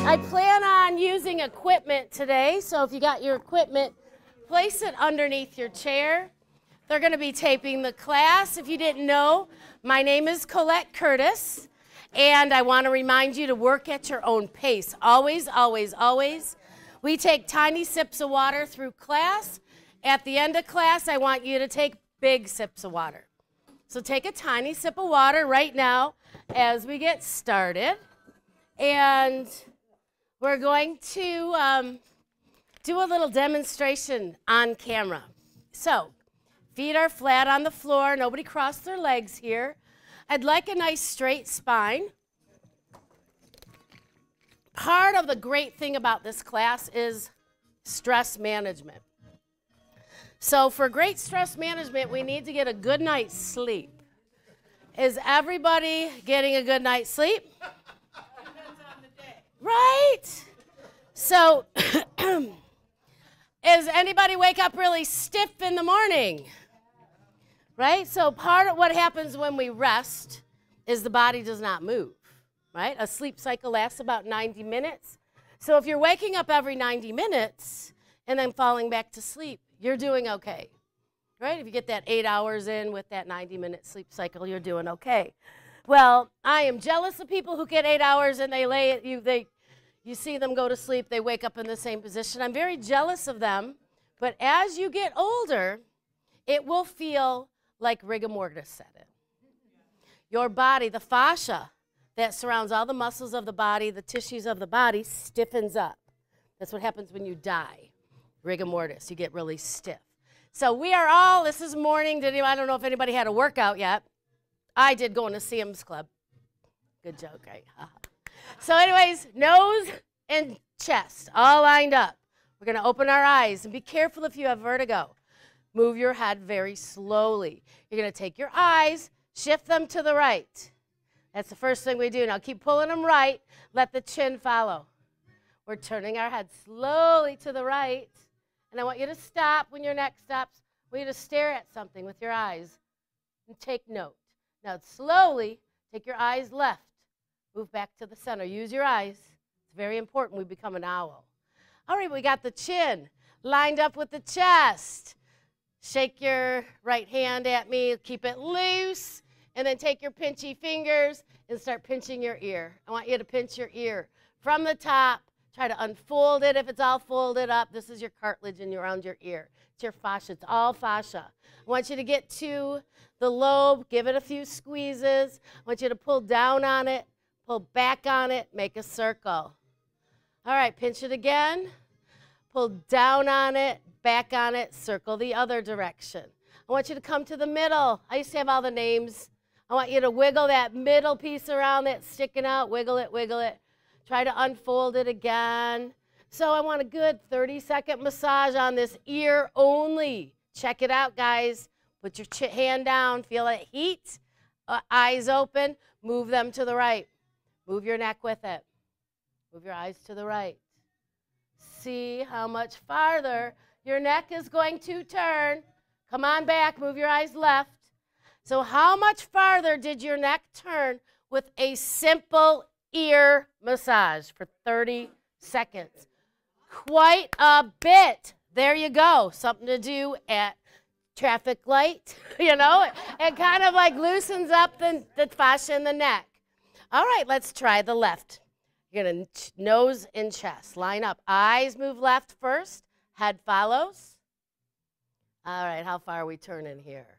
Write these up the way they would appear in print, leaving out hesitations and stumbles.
I plan on using equipment today, so if you got your equipment, place it underneath your chair. They're going to be taping the class. If you didn't know, my name is Colette Curtis, and I want to remind you to work at your own pace. Always, always, always. We take tiny sips of water through class. At the end of class, I want you to take big sips of water. So take a tiny sip of water right now as we get started. And we're going to do a little demonstration on camera. So, feet are flat on the floor. Nobody cross their legs here. I'd like a nice straight spine. Part of the great thing about this class is stress management. So for great stress management, we need to get a good night's sleep. Is everybody getting a good night's sleep? Right? So, does anybody wake up really stiff in the morning? Right? So part of what happens when we rest is the body does not move, right? A sleep cycle lasts about 90 minutes. So if you're waking up every 90 minutes and then falling back to sleep, you're doing okay, right? If you get that 8 hours in with that 90-minute sleep cycle, you're doing okay. Well, I am jealous of people who get 8 hours and you see them go to sleep, they wake up in the same position. I'm very jealous of them, but as you get older, it will feel like rigor mortis set in. Your body, the fascia that surrounds all the muscles of the body, the tissues of the body, stiffens up. That's what happens when you die. Rigor mortis, you get really stiff. So we are all, this is morning, I don't know if anybody had a workout yet. I did going to Sam's Club. Good joke, right? So anyways, nose and chest all lined up. We're going to open our eyes and be careful if you have vertigo. Move your head very slowly. You're going to take your eyes, shift them to the right. That's the first thing we do. Now keep pulling them right. Let the chin follow. We're turning our head slowly to the right. And I want you to stop when your neck stops. I want you to stare at something with your eyes and take note. Now slowly take your eyes left. Move back to the center. Use your eyes. It's very important we become an owl. All right, we got the chin lined up with the chest. Shake your right hand at me. Keep it loose. And then take your pinchy fingers and start pinching your ear. I want you to pinch your ear from the top. Try to unfold it. If it's all folded up, this is your cartilage around your ear. It's your fascia. It's all fascia. I want you to get to the lobe. Give it a few squeezes. I want you to pull down on it. Pull back on it, make a circle. All right, pinch it again. Pull down on it, back on it, circle the other direction. I want you to come to the middle. I used to have all the names. I want you to wiggle that middle piece around that's sticking out. Wiggle it, wiggle it. Try to unfold it again. So I want a good 30-second massage on this ear only. Check it out, guys. Put your hand down. Feel that heat. Eyes open. Move them to the right. Move your neck with it. Move your eyes to the right. See how much farther your neck is going to turn. Come on back. Move your eyes left. So how much farther did your neck turn with a simple ear massage for 30 seconds? Quite a bit. There you go. Something to do at traffic light. It kind of like loosens up the fascia in the neck. All right, let's try the left. You're going to nose and chest. Line up. Eyes move left first. Head follows. All right, how far are we turning here?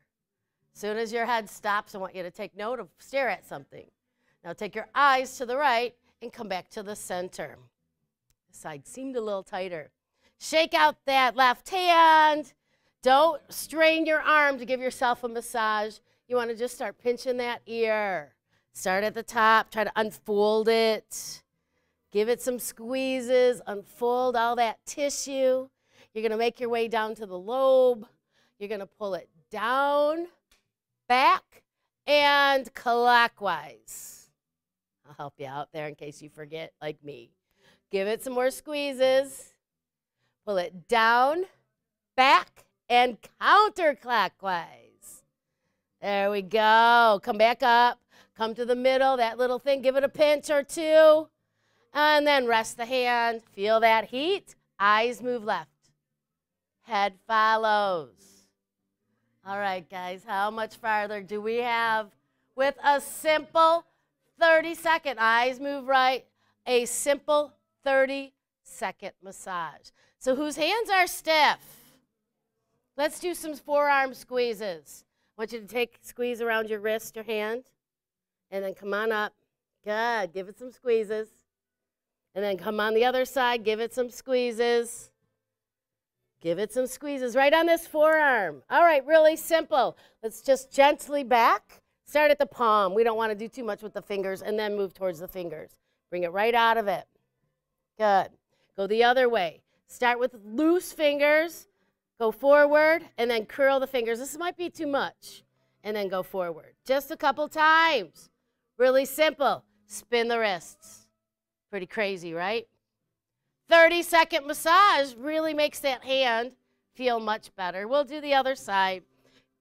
As soon as your head stops, I want you to take note of, stare at something. Now take your eyes to the right and come back to the center. This side seemed a little tighter. Shake out that left hand. Don't strain your arm to give yourself a massage. You want to just start pinching that ear. Start at the top, try to unfold it. Give it some squeezes, unfold all that tissue. You're going to make your way down to the lobe. You're going to pull it down, back, and clockwise. I'll help you out there in case you forget, like me. Give it some more squeezes. Pull it down, back, and counterclockwise. There we go. Come back up. Come to the middle, that little thing. Give it a pinch or two. And then rest the hand. Feel that heat. Eyes move left. Head follows. All right, guys, how much farther do we have with a simple 30-second, eyes move right, a simple 30-second massage. So whose hands are stiff? Let's do some forearm squeezes. I want you to squeeze around your wrist, your hand, and then come on up. Good, give it some squeezes. And then come on the other side, give it some squeezes. Give it some squeezes right on this forearm. All right, really simple. Let's just gently back. Start at the palm. We don't want to do too much with the fingers, and then move towards the fingers. Bring it right out of it. Good. Go the other way. Start with loose fingers. Go forward, and then curl the fingers. This might be too much. And then go forward. Just a couple times. Really simple. Spin the wrists. Pretty crazy, right? 30-second massage really makes that hand feel much better. We'll do the other side.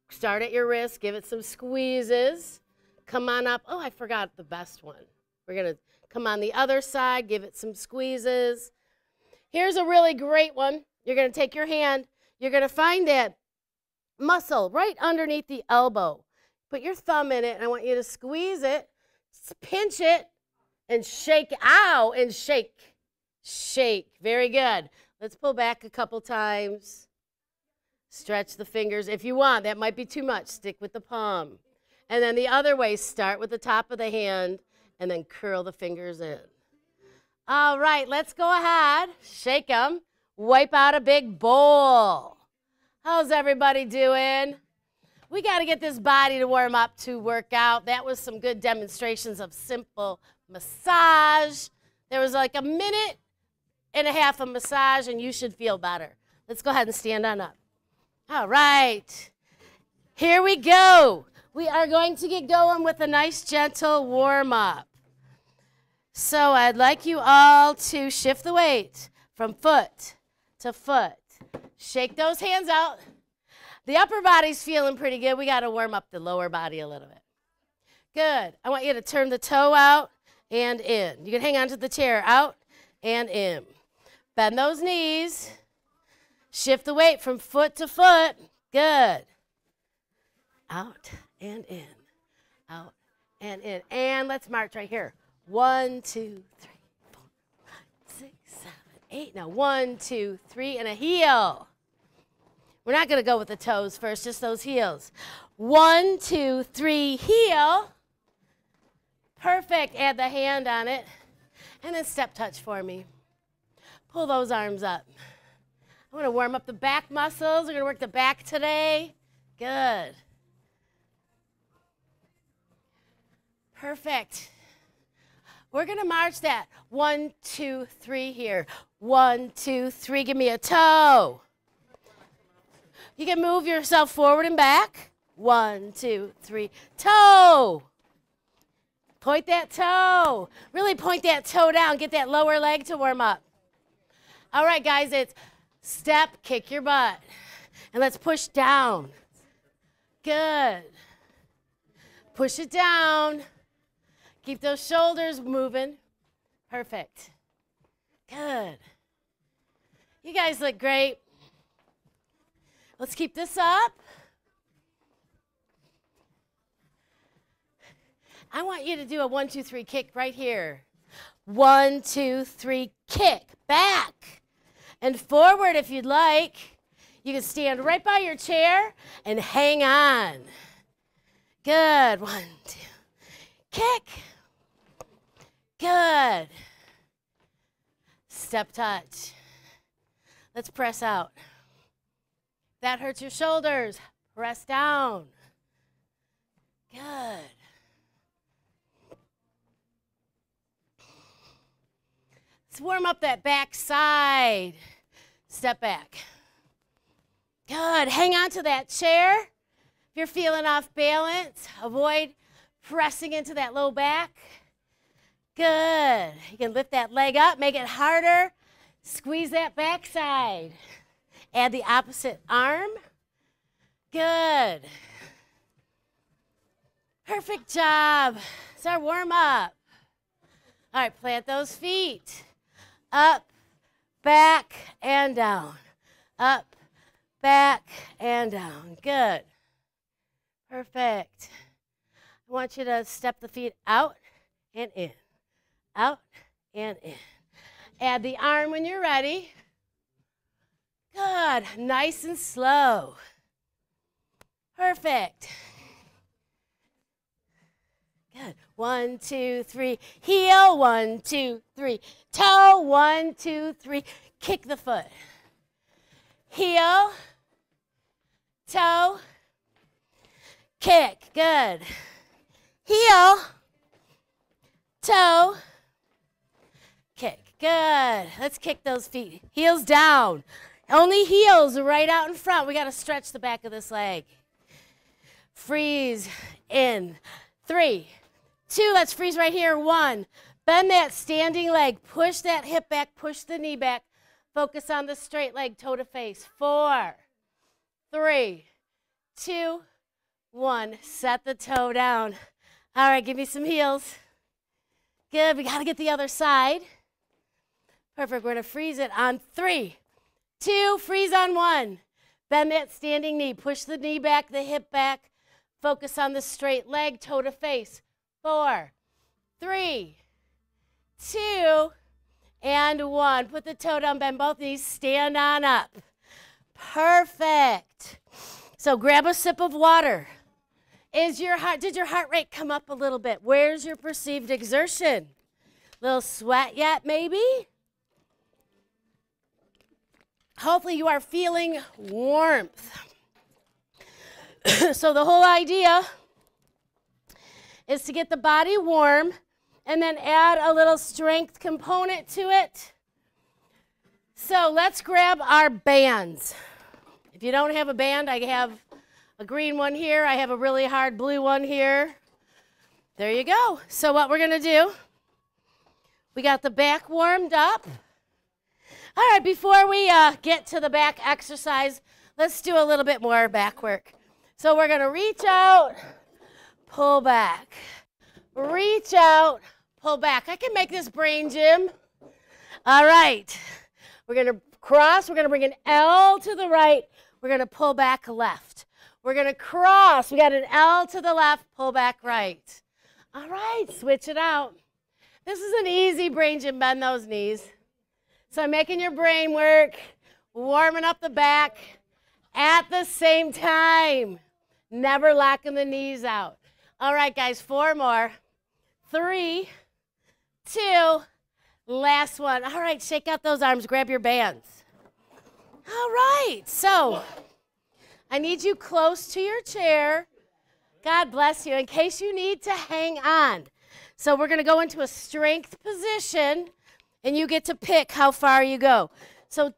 Start at your wrist. Give it some squeezes. Come on up. Oh, I forgot the best one. We're going to come on the other side. Give it some squeezes. Here's a really great one. You're going to take your hand. You're going to find that muscle right underneath the elbow. Put your thumb in it, and I want you to squeeze it, pinch it, and shake. Ow, and shake. Shake. Very good. Let's pull back a couple times. Stretch the fingers if you want. That might be too much. Stick with the palm. And then the other way, start with the top of the hand and then curl the fingers in. All right, let's go ahead. Shake them. Wipe out a big bowl. How's everybody doing? We got to get this body to warm up to work out. That was some good demonstrations of simple massage. There was like a minute and a half of massage, and you should feel better. Let's go ahead and stand on up. All right. Here we go. We are going to get going with a nice, gentle warm-up. So I'd like you all to shift the weight from foot to foot. Shake those hands out. The upper body's feeling pretty good. We got to warm up the lower body a little bit. Good. I want you to turn the toe out and in. You can hang on to the chair. Out and in. Bend those knees. Shift the weight from foot to foot. Good. Out and in. Out and in. And let's march right here. 1, 2, 3, 4, 5, 6, 7, 8. Now 1, 2, 3, and a heel. We're not going to go with the toes first, just those heels. 1, 2, 3, heel. Perfect. Add the hand on it. And then step touch for me. Pull those arms up. I'm going to warm up the back muscles. We're going to work the back today. Good. Perfect. We're going to march that. 1, 2, 3 here. 1, 2, 3. Give me a toe. You can move yourself forward and back. 1, 2, 3. Toe. Point that toe. Really point that toe down. Get that lower leg to warm up. All right, guys, it's step, kick your butt. And let's push down. Good. Push it down. Keep those shoulders moving. Perfect. Good. You guys look great. Let's keep this up. I want you to do a 1, 2, 3 kick right here. 1, 2, 3, kick. Back and forward if you'd like. You can stand right by your chair and hang on. Good. 1, 2. Kick. Good. Step touch. Let's press out. That hurts your shoulders. Press down. Good. Let's warm up that back side. Step back. Good. Hang on to that chair. If you're feeling off balance, avoid pressing into that low back. Good. You can lift that leg up, make it harder. Squeeze that back side. Add the opposite arm. Good. Perfect job. It's our warm up. All right, plant those feet. Up, back, and down. Up, back, and down. Good. Perfect. I want you to step the feet out and in. Out and in. Add the arm when you're ready. Good. Nice and slow. Perfect. Good. 1, 2, 3. Heel. 1, 2, 3. Toe. 1, 2, 3. Kick the foot. Heel. Toe. Kick. Good. Heel. Toe. Kick. Good. Let's kick those feet. Heels down. Only heels right out in front. We got to stretch the back of this leg. Freeze in. 3, 2. Let's freeze right here. 1. Bend that standing leg. Push that hip back. Push the knee back. Focus on the straight leg, toe to face. 4, 3, 2, 1. Set the toe down. All right, give me some heels. Good. We got to get the other side. Perfect. We're going to freeze it on 3, 2. Freeze on 1. Bend that standing knee. Push the knee back, the hip back. Focus on the straight leg, toe to face. 4, 3, 2, and 1. Put the toe down, bend both knees, stand on up. Perfect. So grab a sip of water. Did your heart rate come up a little bit? Where's your perceived exertion? Little sweat yet, maybe? Hopefully you are feeling warmth. So the whole idea is to get the body warm and then add a little strength component to it. So let's grab our bands. If you don't have a band, I have a green one here. I have a really hard blue one here. There you go. So what we're going to do, we got the back warmed up. All right, before we get to the back exercise, let's do a little bit more back work. So we're going to reach out, pull back. Reach out, pull back. I can make this brain gym. All right. We're going to cross. We're going to bring an L to the right. We're going to pull back left. We're going to cross. We got an L to the left, pull back right. All right, switch it out. This is an easy brain gym. Bend those knees. So I'm making your brain work, warming up the back at the same time. Never locking the knees out. All right, guys, 4 more. 3, 2, last one. All right, shake out those arms. Grab your bands. All right, so I need you close to your chair. God bless you, in case you need to hang on. So we're going to go into a strength position, and you get to pick how far you go. So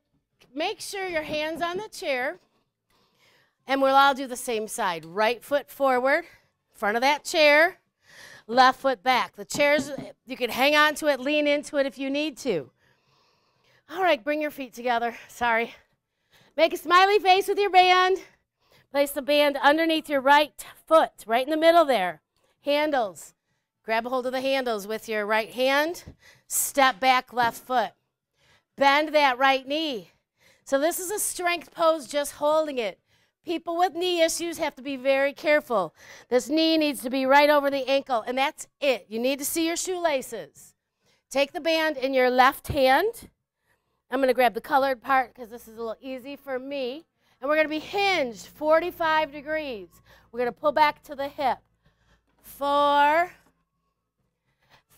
make sure your hand's on the chair, and we'll all do the same side. Right foot forward, front of that chair, left foot back. The chair's, you can hang on to it, lean into it if you need to. All right, bring your feet together. Sorry. Make a smiley face with your band. Place the band underneath your right foot, right in the middle there. Handles. Grab a hold of the handles with your right hand. Step back, left foot. Bend that right knee. So this is a strength pose, just holding it. People with knee issues have to be very careful. This knee needs to be right over the ankle, and that's it. You need to see your shoelaces. Take the band in your left hand. I'm going to grab the colored part because this is a little easy for me. And we're going to be hinged 45 degrees. We're going to pull back to the hip. 4,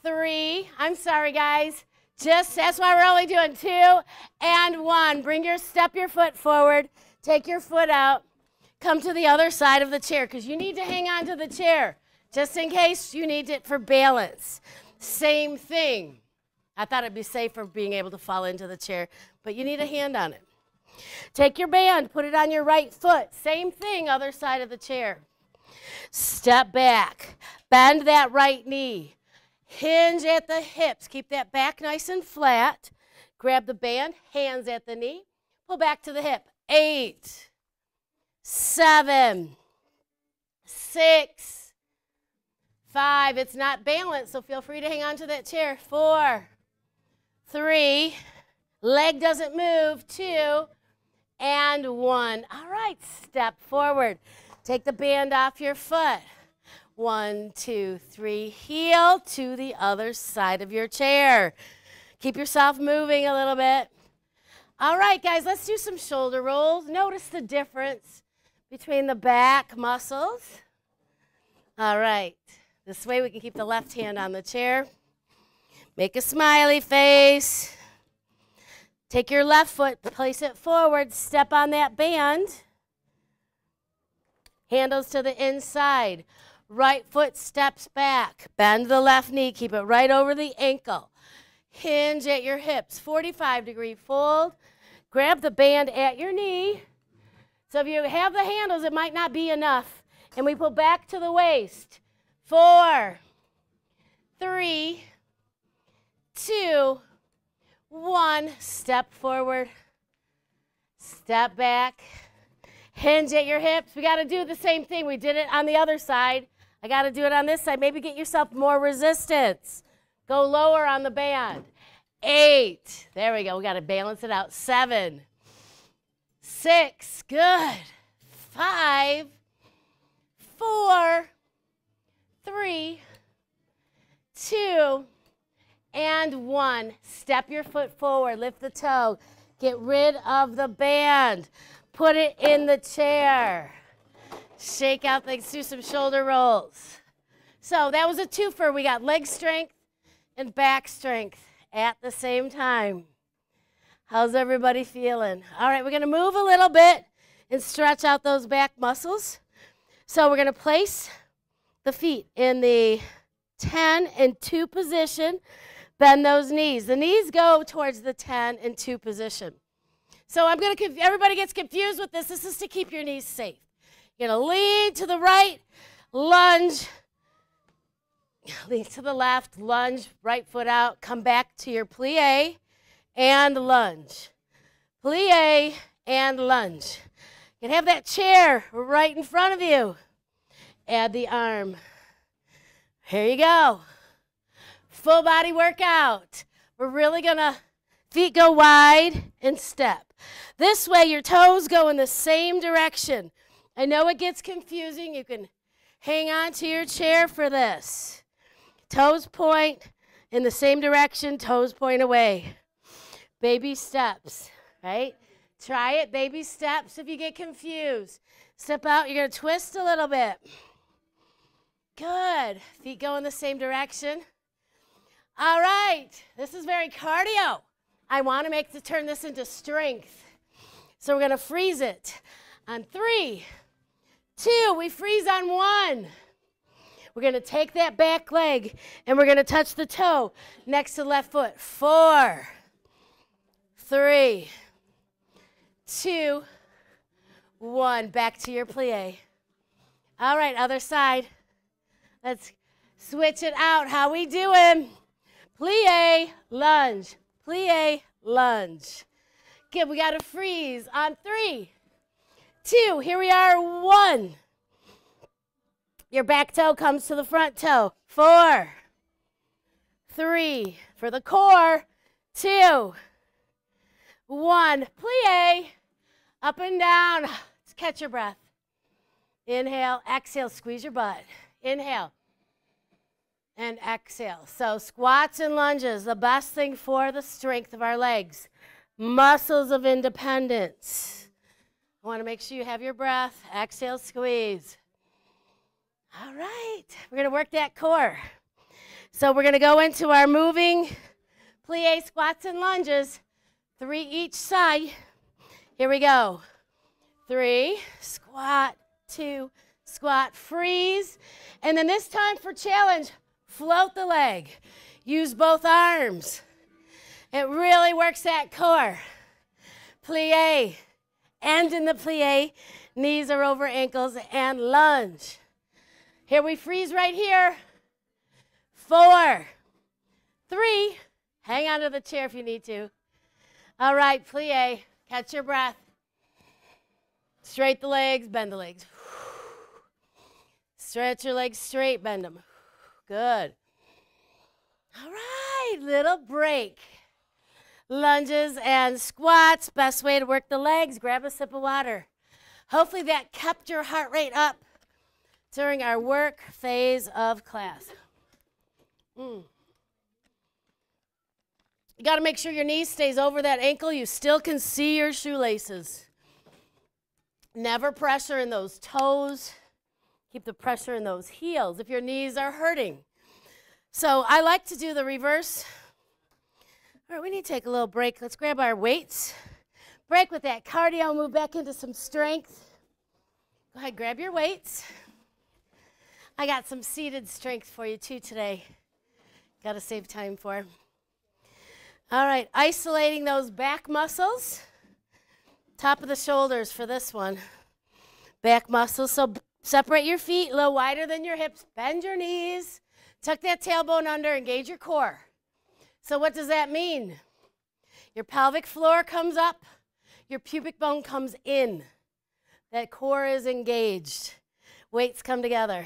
3, I'm sorry, guys. That's why we're only doing 2 and 1. Step your foot forward. Take your foot out. Come to the other side of the chair because you need to hang on to the chair just in case you need it for balance. Same thing. I thought it'd be safer being able to fall into the chair, but you need a hand on it. Take your band, put it on your right foot. Same thing, other side of the chair. Step back. Bend that right knee. Hinge at the hips. Keep that back nice and flat. Grab the band, hands at the knee. Pull back to the hip. 8, 7, 6, 5. It's not balanced, so feel free to hang on to that chair. 4, 3, leg doesn't move. 2, and 1. All right, step forward. Take the band off your foot. 1, 2, 3, heel to the other side of your chair. Keep yourself moving a little bit. All right, guys, let's do some shoulder rolls. Notice the difference between the back muscles. All right, this way we can keep the left hand on the chair. Make a smiley face. Take your left foot, place it forward, step on that band. Handles to the inside. Right foot steps back. Bend the left knee. Keep it right over the ankle. Hinge at your hips. 45-degree fold. Grab the band at your knee. So if you have the handles, it might not be enough. And we pull back to the waist. 4, 3, 2, 1. Step forward. Step back. Hinge at your hips. We got to do the same thing. We did it on the other side. I got to do it on this side. Maybe get yourself more resistance. Go lower on the band. 8. There we go. We got to balance it out. 7, 6. Good. 5, 4, 3, 2, and 1. Step your foot forward. Lift the toe. Get rid of the band. Put it in the chair. Shake out things. Do some shoulder rolls. So that was a twofer. We got leg strength and back strength at the same time. How's everybody feeling? All right, we're going to move a little bit and stretch out those back muscles. So we're going to place the feet in the 10 and 2 position. Bend those knees. The knees go towards the 10 and 2 position. So everybody gets confused with this. This is to keep your knees safe. You're going to lean to the right, lunge, lean to the left, lunge, right foot out, come back to your plie and lunge. Plie and lunge. You can have that chair right in front of you. Add the arm. Here you go. Full body workout. We're really going to, feet go wide and step. This way your toes go in the same direction. I know it gets confusing. You can hang on to your chair for this. Toes point in the same direction, toes point away. Baby steps, right? Try it, baby steps if you get confused. Step out, you're going to twist a little bit. Good. Feet go in the same direction. All right, this is very cardio. I want to turn this into strength. So we're going to freeze it on 3, 2, we freeze on 1. We're going to take that back leg and we're going to touch the toe next to the left foot. 4, 3, 2, 1. Back to your plie. All right, other side. Let's switch it out. How we doing? Plie, lunge. Plie, lunge. Good, we got to freeze on 3, 2, here we are, 1. Your back toe comes to the front toe. 4, 3, for the core, 2, 1. Plie, up and down. Let's catch your breath. Inhale, exhale, squeeze your butt. Inhale and exhale. So squats and lunges, the best thing for the strength of our legs. Muscles of independence. I want to make sure you have your breath. Exhale, squeeze. All right, we're going to work that core. So we're going to go into our moving plie, squats, and lunges. 3 each side. Here we go. 3, squat, 2, squat, freeze. And then this time for challenge, float the leg. Use both arms. It really works that core. Plie, end in the plie, knees are over ankles, and lunge. Here we freeze right here. 4, 3, hang on to the chair if you need to. All right, plie, catch your breath. Straight the legs, bend the legs. Stretch your legs straight, bend them. Good. All right, little break. Lunges and squats. Best way to work the legs. Grab a sip of water. Hopefully that kept your heart rate up during our work phase of class. You got to make sure your knee stays over that ankle. You still can see your shoelaces. Never pressure in those toes. Keep the pressure in those heels if your knees are hurting. So I like to do the reverse. All right, we need to take a little break. Let's grab our weights. Break with that cardio, move back into some strength. Go ahead, grab your weights. I got some seated strength for you too today. Got to save time for. All right, isolating those back muscles. Top of the shoulders for this one. Back muscles, so separate your feet a little wider than your hips. Bend your knees. Tuck that tailbone under, engage your core. So what does that mean? Your pelvic floor comes up, your pubic bone comes in. That core is engaged. Weights come together.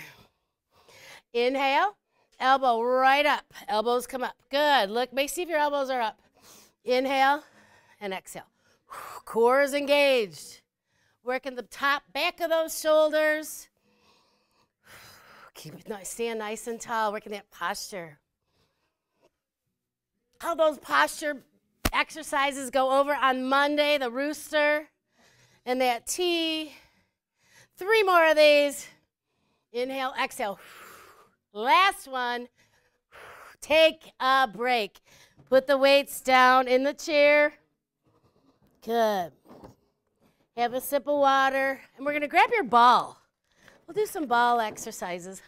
Inhale, elbow right up. Elbows come up. Good. Look, see if your elbows are up. Inhale and exhale. Core is engaged. Working the top back of those shoulders. Keep it nice, stand nice and tall, working that posture. How those posture exercises go over on Monday, the rooster and that T. 3 more of these. Inhale, exhale. Last one. Take a break. Put the weights down in the chair. Good. Have a sip of water. And we're going to grab your ball. We'll do some ball exercises.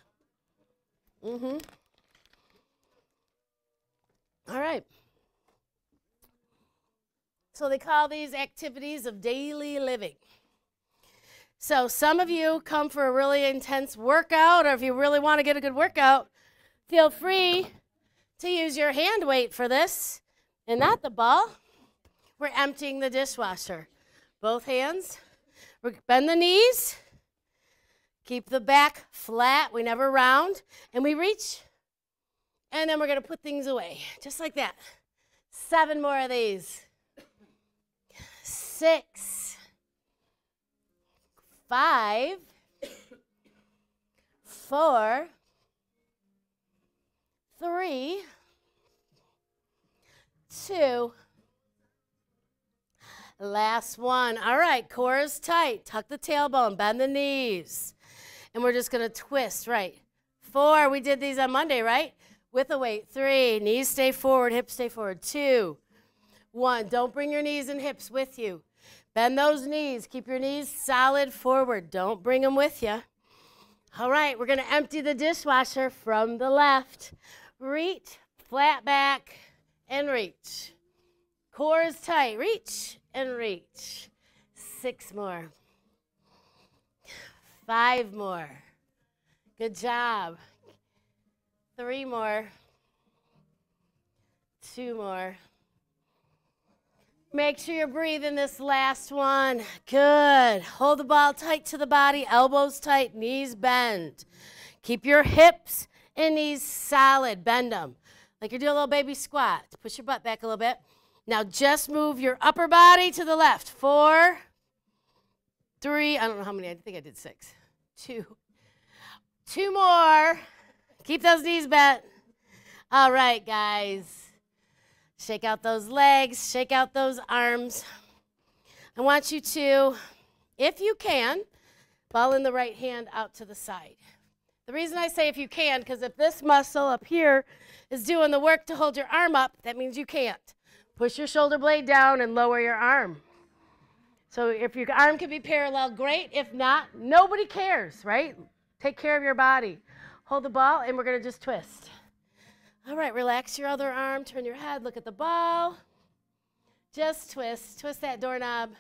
All right. So they call these activities of daily living. So some of you come for a really intense workout, or if you really want to get a good workout, feel free to use your hand weight for this and not the ball. We're emptying the dishwasher. Both hands. Bend the knees. Keep the back flat. We never round. And we reach. And then we're going to put things away. Just like that. 7 more of these. 6. 5. 4. 3. 2. Last one. All right, core is tight. Tuck the tailbone, bend the knees. And we're just going to twist, right? 4, we did these on Monday, right? With a weight. 3, knees stay forward, hips stay forward. 2, 1, don't bring your knees and hips with you. Bend those knees. Keep your knees solid forward. Don't bring them with you. All right, we're going to empty the dishwasher from the left. Reach, flat back, and reach. Core is tight. Reach and reach. 6 more. 5 more. Good job. 3 more. 2 more. Make sure you're breathing this last one. Good. Hold the ball tight to the body, elbows tight, knees bend. Keep your hips and knees solid. Bend them. Like you're doing a little baby squat. Push your butt back a little bit. Now just move your upper body to the left. 4, 3, I don't know how many, I think I did 6. 2. 2 more. Keep those knees bent. All right, guys. Shake out those legs, shake out those arms. I want you to, if you can, ball in the right hand out to the side. The reason I say if you can, because if this muscle up here is doing the work to hold your arm up, that means you can't. Push your shoulder blade down and lower your arm. So if your arm can be parallel, great. If not, nobody cares, right? Take care of your body. Hold the ball, and we're going to just twist. All right, relax your other arm. Turn your head. Look at the ball. Just twist. Twist that doorknob.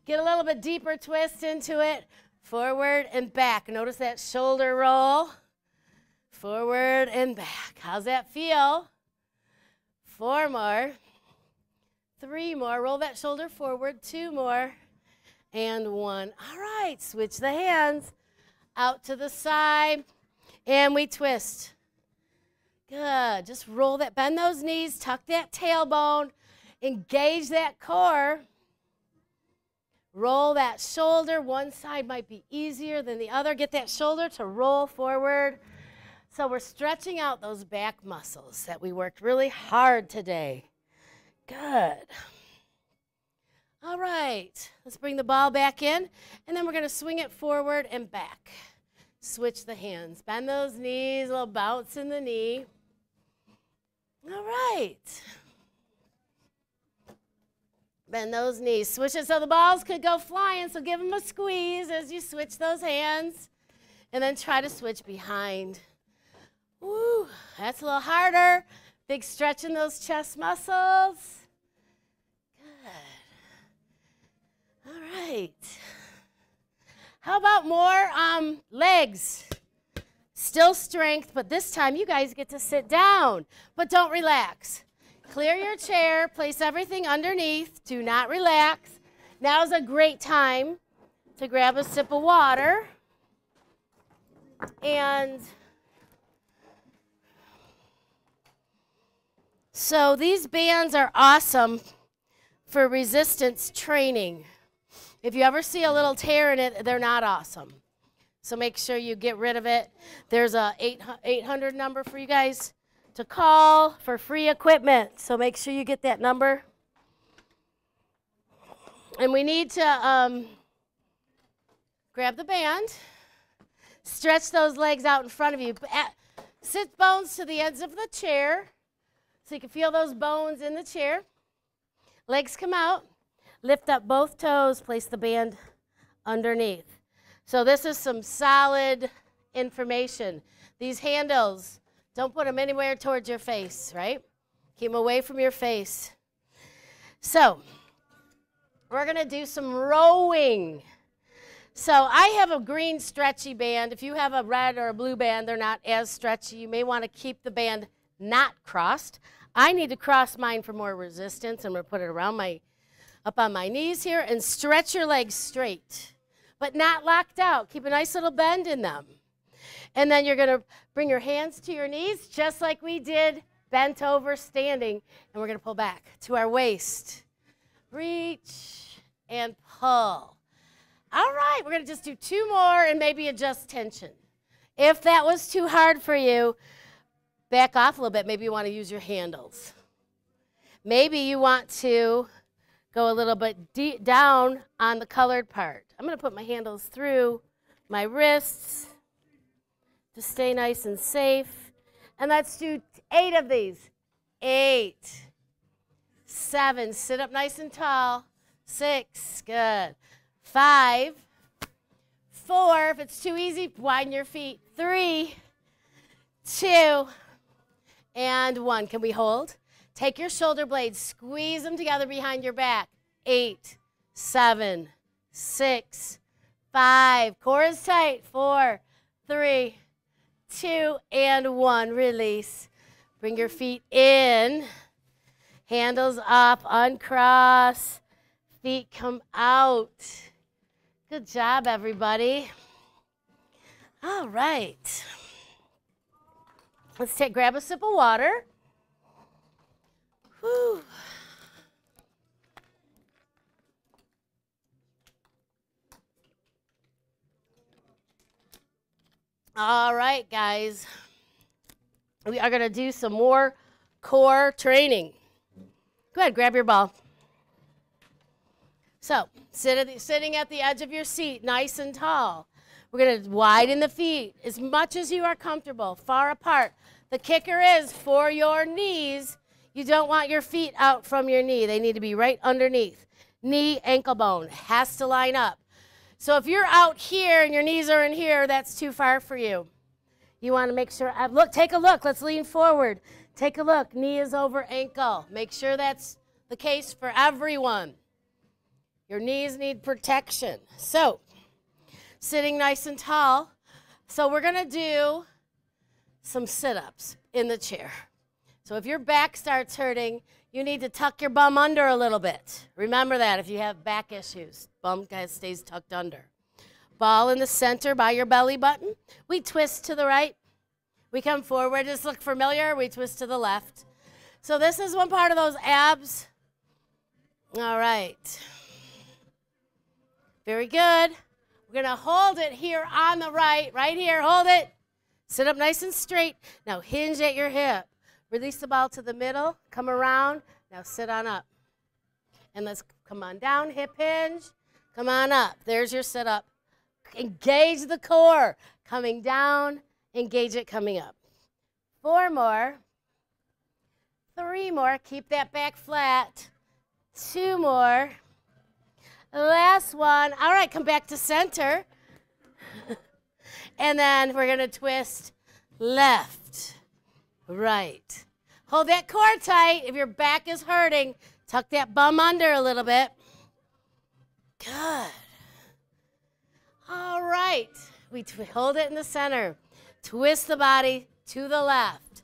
Get a little bit deeper twist into it. Forward and back. Notice that shoulder roll. Forward and back. How's that feel? 4 more. 3 more. Roll that shoulder forward. 2 more. And 1. All right. Switch the hands out to the side. And we twist. Good. Just roll that, bend those knees, tuck that tailbone, engage that core. Roll that shoulder. One side might be easier than the other. Get that shoulder to roll forward. So we're stretching out those back muscles that we worked really hard today. Good. All right. Let's bring the ball back in, and then we're going to swing it forward and back. Switch the hands. Bend those knees, a little bounce in the knee. All right. Bend those knees. Switch it so the balls could go flying, so give them a squeeze as you switch those hands. And then try to switch behind. Woo, that's a little harder. Big stretch in those chest muscles. Good. All right. How about more legs? Still strength, but this time you guys get to sit down, but don't relax. Clear your chair, place everything underneath, do not relax. Now's a great time to grab a sip of water. And so these bands are awesome for resistance training. If you ever see a little tear in it, they're not awesome. So make sure you get rid of it. There's a 800 number for you guys to call for free equipment. So make sure you get that number. And we need to grab the band, stretch those legs out in front of you. Sit bones to the ends of the chair so you can feel those bones in the chair. Legs come out. Lift up both toes, place the band underneath. So this is some solid information. These handles, don't put them anywhere towards your face, right? Keep them away from your face. So we're going to do some rowing. So I have a green stretchy band. If you have a red or a blue band, they're not as stretchy. You may want to keep the band not crossed. I need to cross mine for more resistance. I'm going to put it around up on my knees here and stretch your legs straight, but not locked out. Keep a nice little bend in them. And then you're going to bring your hands to your knees just like we did, bent over, standing, and we're going to pull back to our waist. Reach and pull. All right, we're going to just do 2 more and maybe adjust tension. If that was too hard for you, back off a little bit. Maybe you want to use your handles. Maybe you want to go a little bit down on the colored part. I'm going to put my handles through my wrists to stay nice and safe. And let's do 8 of these. 8, 7, sit up nice and tall. 6, good. 5, 4, if it's too easy, widen your feet. 3, 2, and 1. Can we hold? Take your shoulder blades, squeeze them together behind your back. 8, 7, 6, 5. Core is tight. 4, 3, 2, and 1. Release. Bring your feet in. Handles up. Uncross. Feet come out. Good job, everybody. All right. Let's grab a sip of water. Whew. All right, guys. We are going to do some more core training. Go ahead, grab your ball. So, sitting at the edge of your seat, nice and tall. We're going to widen the feet as much as you are comfortable, far apart. The kicker is for your knees, you don't want your feet out from your knee. They need to be right underneath. Knee, ankle bone has to line up. So if you're out here and your knees are in here, that's too far for you. You want to make sure, look, take a look. Let's lean forward. Take a look. Knee is over ankle. Make sure that's the case for everyone. Your knees need protection. So, sitting nice and tall. So we're going to do some sit-ups in the chair. So if your back starts hurting, you need to tuck your bum under a little bit. Remember that if you have back issues. Bum stays tucked under. Ball in the center by your belly button. We twist to the right. We come forward. Just look familiar. We twist to the left. So this is one part of those abs. All right. Very good. We're going to hold it here on the right here. Hold it. Sit up nice and straight. Now hinge at your hip. Release the ball to the middle. Come around. Now sit on up. And let's come on down. Hip hinge. Come on up. There's your sit up. Engage the core. Coming down. Engage it coming up. 4 more. 3 more. Keep that back flat. 2 more. Last one. All right, come back to center. And then we're going to twist left, right. Hold that core tight. If your back is hurting, tuck that bum under a little bit. Good. All right. We hold it in the center. Twist the body to the left.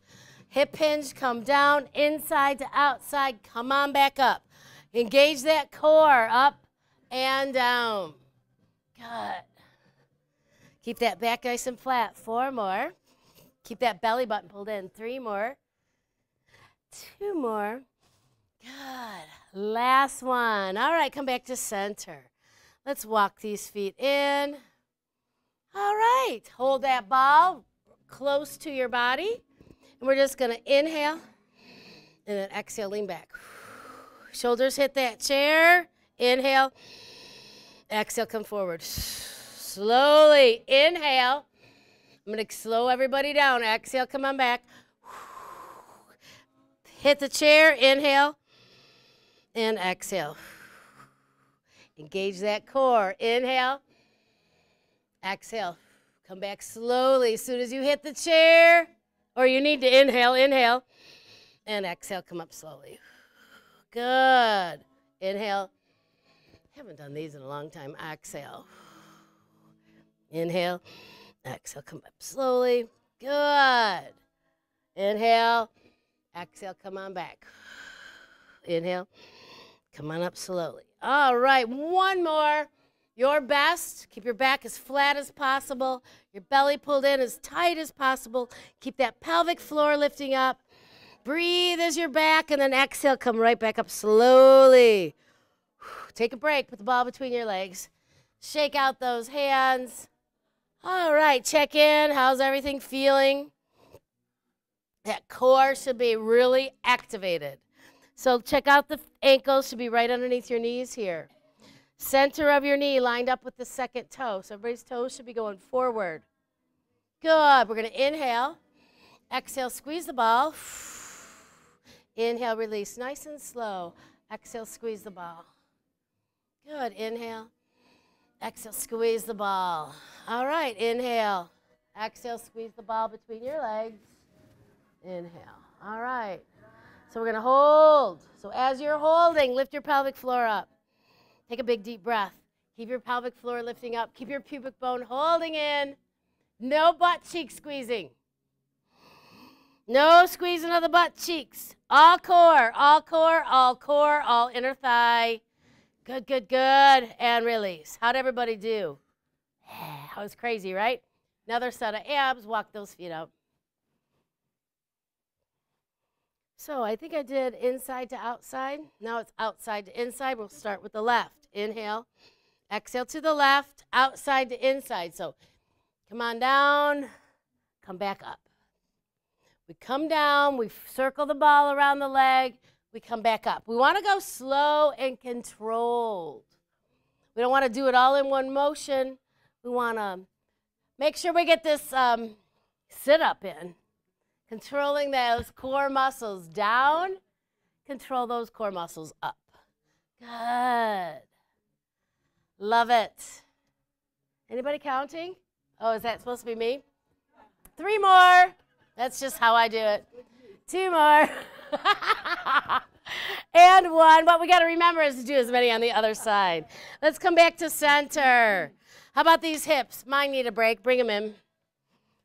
Hip hinge, come down, inside to outside. Come on back up. Engage that core up and down. Good. Keep that back nice and flat. 4 more. Keep that belly button pulled in. 3 more. 2 more. Good. Last one. All right, come back to center. Let's walk these feet in. All right. Hold that ball close to your body. And we're just going to inhale and then exhale, lean back. Shoulders hit that chair. Inhale. Exhale, come forward. Slowly inhale. I'm going to slow everybody down. Exhale, come on back. Hit the chair. Inhale and exhale. Engage that core. Inhale. Exhale. Come back slowly. As soon as you hit the chair, or you need to inhale, inhale. And exhale, come up slowly. Good. Inhale. Haven't done these in a long time. Exhale. Inhale. Exhale, come up slowly. Good. Inhale. Exhale, come on back. Inhale. Come on up slowly. All right, one more. Your best. Keep your back as flat as possible. Your belly pulled in as tight as possible. Keep that pelvic floor lifting up. Breathe as you're back, and then exhale, come right back up slowly. Take a break. Put the ball between your legs. Shake out those hands. All right, check in. How's everything feeling? That core should be really activated. So check out the ankles. Should be right underneath your knees here. Center of your knee lined up with the second toe. So everybody's toes should be going forward. Good. We're going to inhale. Exhale, squeeze the ball. Inhale, release. Nice and slow. Exhale, squeeze the ball. Good. Inhale. Exhale, squeeze the ball. All right. Inhale. Exhale, squeeze the ball between your legs. Inhale. All right. So we're going to hold. So as you're holding, lift your pelvic floor up. Take a big deep breath. Keep your pelvic floor lifting up. Keep your pubic bone holding in. No butt cheek squeezing. No squeezing of the butt cheeks. All core, all core, all core, all inner thigh. Good, good, good. And release. How'd everybody do? That was crazy, right? Another set of abs. Walk those feet out. So I think I did inside to outside. Now it's outside to inside. We'll start with the left. Inhale. Exhale to the left. Outside to inside. So come on down. Come back up. We come down. We circle the ball around the leg. We come back up. We want to go slow and controlled. We don't want to do it all in one motion. We want to make sure we get this sit-up in. Controlling those core muscles down. Control those core muscles up. Good. Love it. Anybody counting? Oh, is that supposed to be me? 3 more. That's just how I do it. 2 more. And 1. What we got to remember is to do as many on the other side. Let's come back to center. How about these hips? Mine need a break. Bring them in.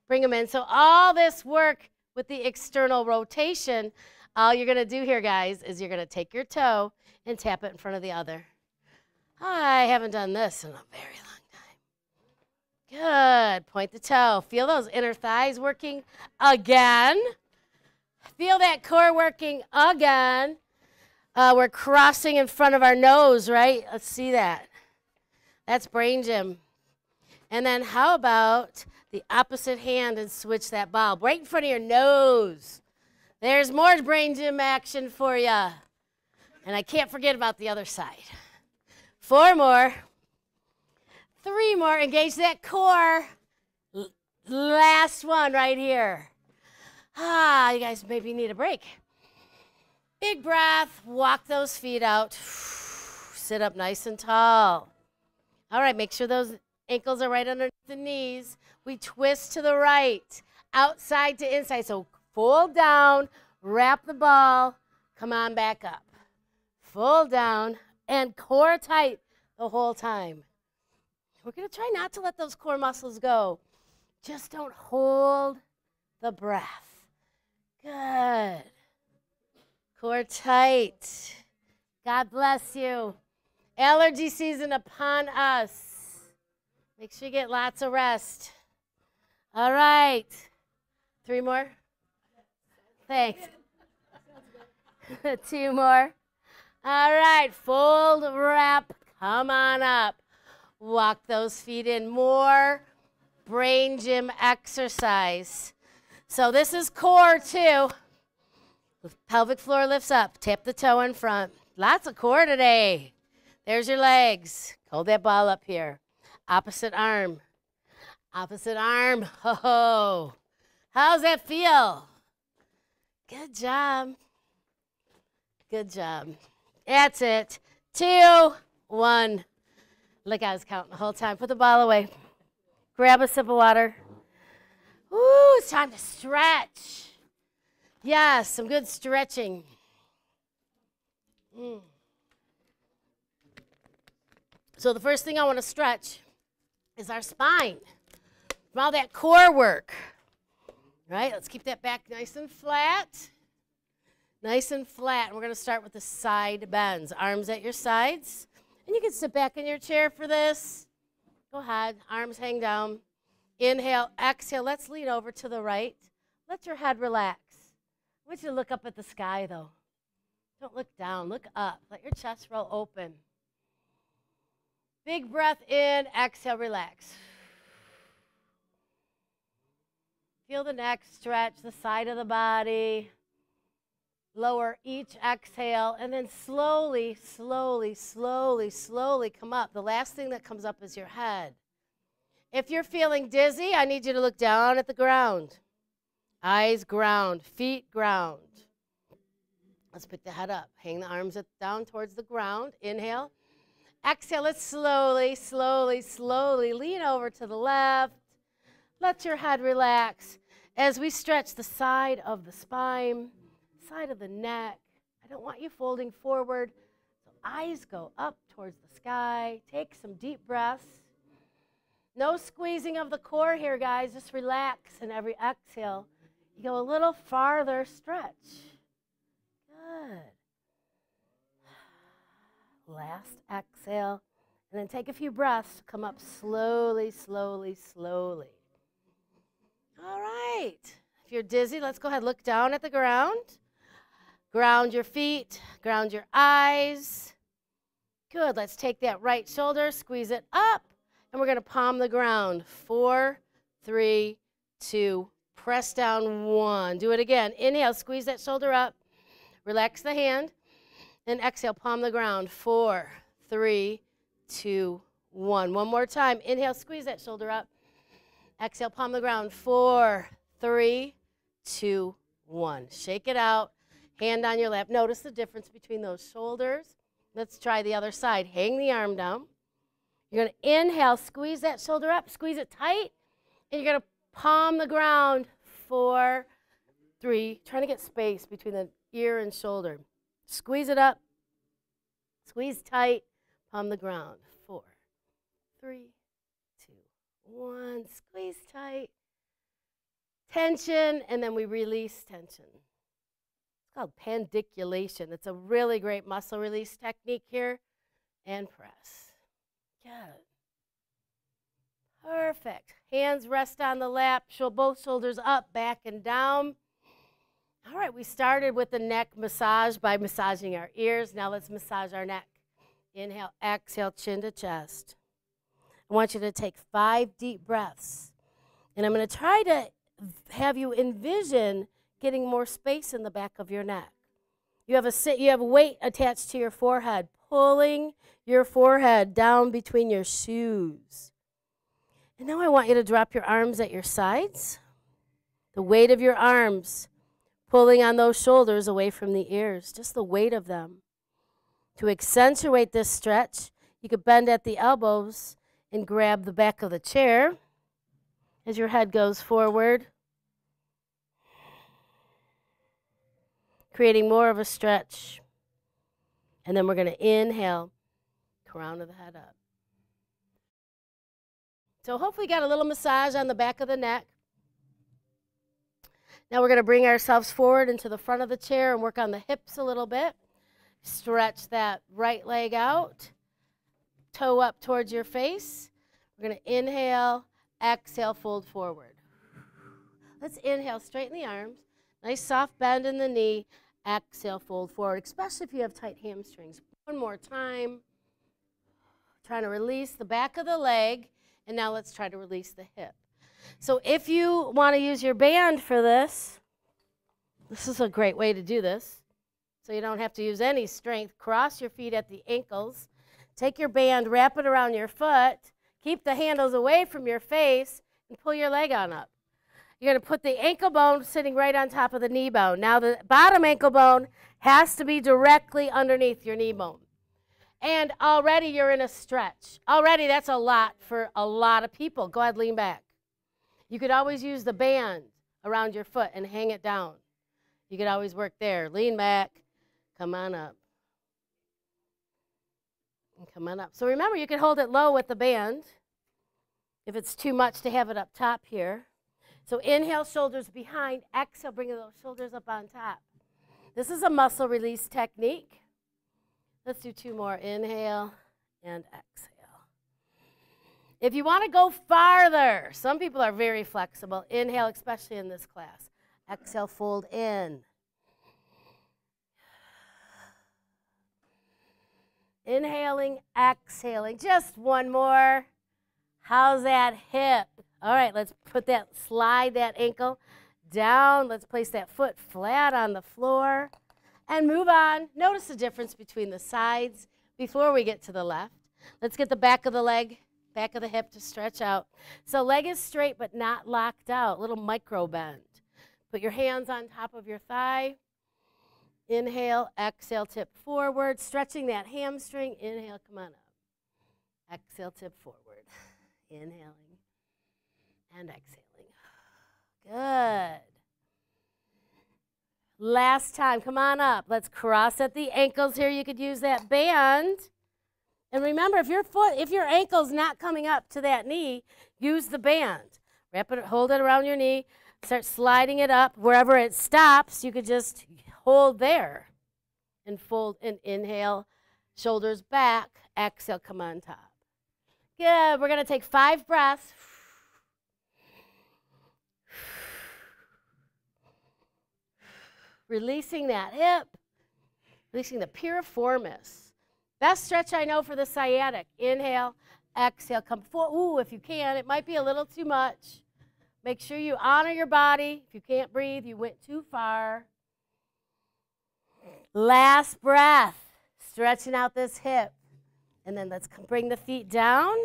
Bring them in. So all this work with the external rotation, all you're going to do here, guys, is you're going to take your toe and tap it in front of the other. I haven't done this in a very long Good. Point the toe. Feel those inner thighs working again. Feel that core working again. We're crossing in front of our nose, right? Let's see that. That's brain gym. And then how about the opposite hand and switch that ball right in front of your nose. There's more brain gym action for you. And I can't forget about the other side. 4 more. 3 more. Engage that core. Last one right here. You guys maybe need a break. Big breath. Walk those feet out. Sit up nice and tall. All right, make sure those ankles are right underneath the knees. We twist to the right, outside to inside. So fold down, wrap the ball, come on back up. Fold down, and core tight the whole time. We're going to try not to let those core muscles go. Just don't hold the breath. Good. Core tight. God bless you. Allergy season upon us. Make sure you get lots of rest. All right. 3 more? Thanks. 2 more. All right. Fold, wrap, come on up. Walk those feet in. More brain gym exercise. So this is core too. Pelvic floor lifts up. Tap the toe in front. Lots of core today. There's your legs. Hold that ball up here. Opposite arm. Opposite arm. Ho-ho. How's that feel? Good job. Good job. That's it. 2, 1. Look, I was counting the whole time. Put the ball away. Grab a sip of water. Ooh, it's time to stretch. Yes, some good stretching. So the first thing I want to stretch is our spine. From all that core work. Right? Let's keep that back nice and flat. Nice and flat. And we're going to start with the side bends. Arms at your sides. And you can sit back in your chair for this. Go ahead. Arms hang down. Inhale, exhale. Let's lean over to the right. Let your head relax. I want you to look up at the sky, though. Don't look down. Look up. Let your chest roll open. Big breath in. Exhale, relax. Feel the neck stretch, the side of the body. Lower each exhale, and then slowly, slowly, slowly, slowly come up. The last thing that comes up is your head. If you're feeling dizzy, I need you to look down at the ground. Eyes ground, feet ground. Let's pick the head up. Hang the arms down towards the ground. Inhale. Exhale, let's slowly, slowly, slowly lean over to the left. Let your head relax as we stretch the side of the spine, side of the neck. I don't want you folding forward. So eyes go up towards the sky. Take some deep breaths. No squeezing of the core here, guys. Just relax, and every exhale, you go a little farther stretch. Good. Last exhale, and then take a few breaths. Come up slowly, slowly, slowly. All right. If you're dizzy, let's go ahead. Look down at the ground. Ground your feet. Ground your eyes. Good. Let's take that right shoulder, squeeze it up, and we're going to palm the ground. 4, 3, 2, press down 1. Do it again. Inhale, squeeze that shoulder up. Relax the hand. Then exhale, palm the ground. 4, 3, 2, 1. One more time. Inhale, squeeze that shoulder up. Exhale, palm the ground. 4, 3, 2, 1. Shake it out. Hand on your lap. Notice the difference between those shoulders. Let's try the other side. Hang the arm down. You're going to inhale, squeeze that shoulder up, squeeze it tight, and you're going to palm the ground. 4, 3, trying to get space between the ear and shoulder. Squeeze it up, squeeze tight, palm the ground. 4, 3, 2, 1. Squeeze tight. Tension, and then we release tension. It's called pandiculation. It's a really great muscle release technique here. And press. Good. Perfect. Hands rest on the lap, both shoulders up, back and down. All right, we started with the neck massage by massaging our ears. Now let's massage our neck. Inhale, exhale, chin to chest. I want you to take 5 deep breaths. And I'm going to try to have you envision getting more space in the back of your neck. You have a weight attached to your forehead, pulling your forehead down between your shoes. And now I want you to drop your arms at your sides. The weight of your arms pulling on those shoulders away from the ears, just the weight of them. To accentuate this stretch, you could bend at the elbows and grab the back of the chair as your head goes forward, creating more of a stretch. And then we're going to inhale, crown of the head up. So hopefully you got a little massage on the back of the neck. Now we're going to bring ourselves forward into the front of the chair and work on the hips a little bit. Stretch that right leg out, toe up towards your face. We're going to inhale, exhale, fold forward. Let's inhale, straighten the arms. Nice soft bend in the knee. Exhale, fold forward, especially if you have tight hamstrings. One more time. Trying to release the back of the leg. And now let's try to release the hip. So if you want to use your band for this, this is a great way to do this. So you don't have to use any strength. Cross your feet at the ankles. Take your band, wrap it around your foot. Keep the handles away from your face and pull your leg on up. You're going to put the ankle bone sitting right on top of the knee bone. Now the bottom ankle bone has to be directly underneath your knee bone. And already you're in a stretch. Already that's a lot for a lot of people. Go ahead, lean back. You could always use the band around your foot and hang it down. You could always work there. Lean back. Come on up. And come on up. So remember, you can hold it low with the band if it's too much to have it up top here. So inhale, shoulders behind. Exhale, bring those shoulders up on top. This is a muscle release technique. Let's do 2 more. Inhale and exhale. If you want to go farther, some people are very flexible. Inhale, especially in this class. Exhale, fold in. Inhaling, exhaling. Just one more. How's that hip? All right, let's slide that ankle down. Let's place that foot flat on the floor and move on. Notice the difference between the sides before we get to the left. Let's get the back of the leg, back of the hip to stretch out. So leg is straight but not locked out, little micro bend. Put your hands on top of your thigh. Inhale, exhale, tip forward, stretching that hamstring. Inhale, come on up. Exhale, tip forward. Inhaling and exhaling. Good. Last time, come on up. Let's cross at the ankles here. You could use that band. And remember, if your ankle's not coming up to that knee, use the band. Wrap it, hold it around your knee. Start sliding it up. Wherever it stops, you could just hold there and fold and inhale, shoulders back. Exhale, come on top. Good. We're going to take 5 breaths. Releasing that hip, releasing the piriformis. Best stretch I know for the sciatic. Inhale, exhale, come forward. Ooh, if you can, it might be a little too much. Make sure you honor your body. If you can't breathe, you went too far. Last breath, stretching out this hip. And then let's bring the feet down.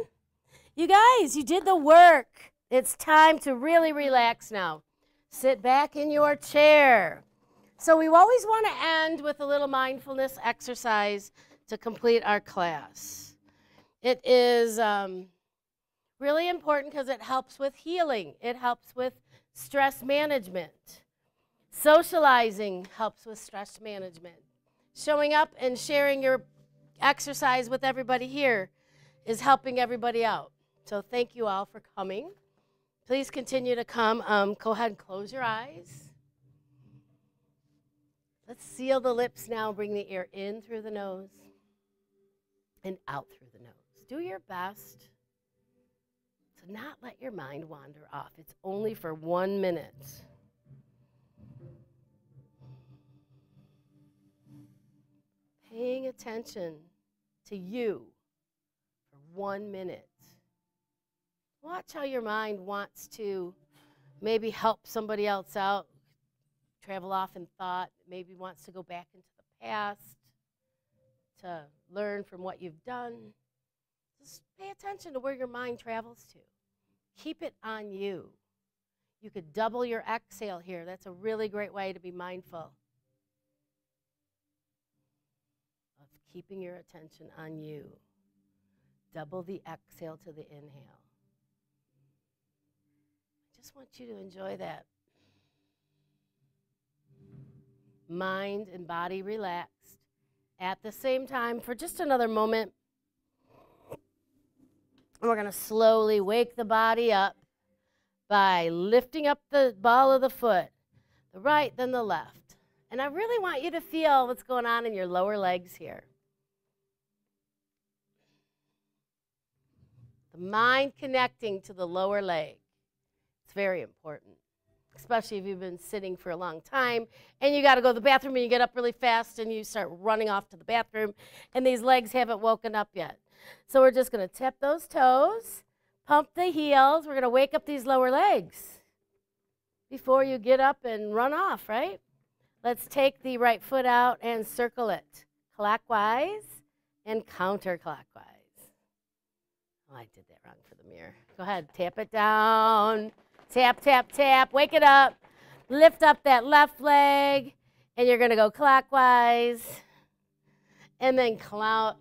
You guys, you did the work. It's time to really relax now. Sit back in your chair. So we always want to end with a little mindfulness exercise to complete our class. It is really important because it helps with healing. It helps with stress management. Socializing helps with stress management. Showing up and sharing your exercise with everybody here is helping everybody out. So thank you all for coming. Please continue to come. Go ahead and close your eyes. Let's seal the lips now. Bring the air in through the nose and out through the nose. Do your best So not let your mind wander off. It's only for 1 minute. Paying attention to you for 1 minute. Watch how your mind wants to maybe help somebody else out, travel off in thought, maybe wants to go back into the past, to learn from what you've done. Just pay attention to where your mind travels to. Keep it on you. You could double your exhale here. That's a really great way to be mindful of keeping your attention on you. Double the exhale to the inhale. I just want you to enjoy that. Mind and body relaxed. At the same time, for just another moment, we're going to slowly wake the body up by lifting up the ball of the foot, the right, then the left. And I really want you to feel what's going on in your lower legs here. The mind connecting to the lower leg. It's very important, especially if you've been sitting for a long time and you got to go to the bathroom and you get up really fast and you start running off to the bathroom and these legs haven't woken up yet. So we're just going to tap those toes, pump the heels. We're going to wake up these lower legs before you get up and run off, right? Let's take the right foot out and circle it clockwise and counterclockwise. Oh, I did that wrong for the mirror. Go ahead, tap it down. Tap, tap, tap. Wake it up. Lift up that left leg, and you're going to go clockwise, and then counterclockwise.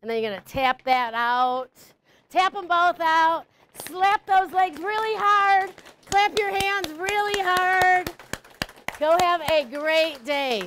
And then you're going to tap that out. Tap them both out. Slap those legs really hard. Clap your hands really hard. Go have a great day.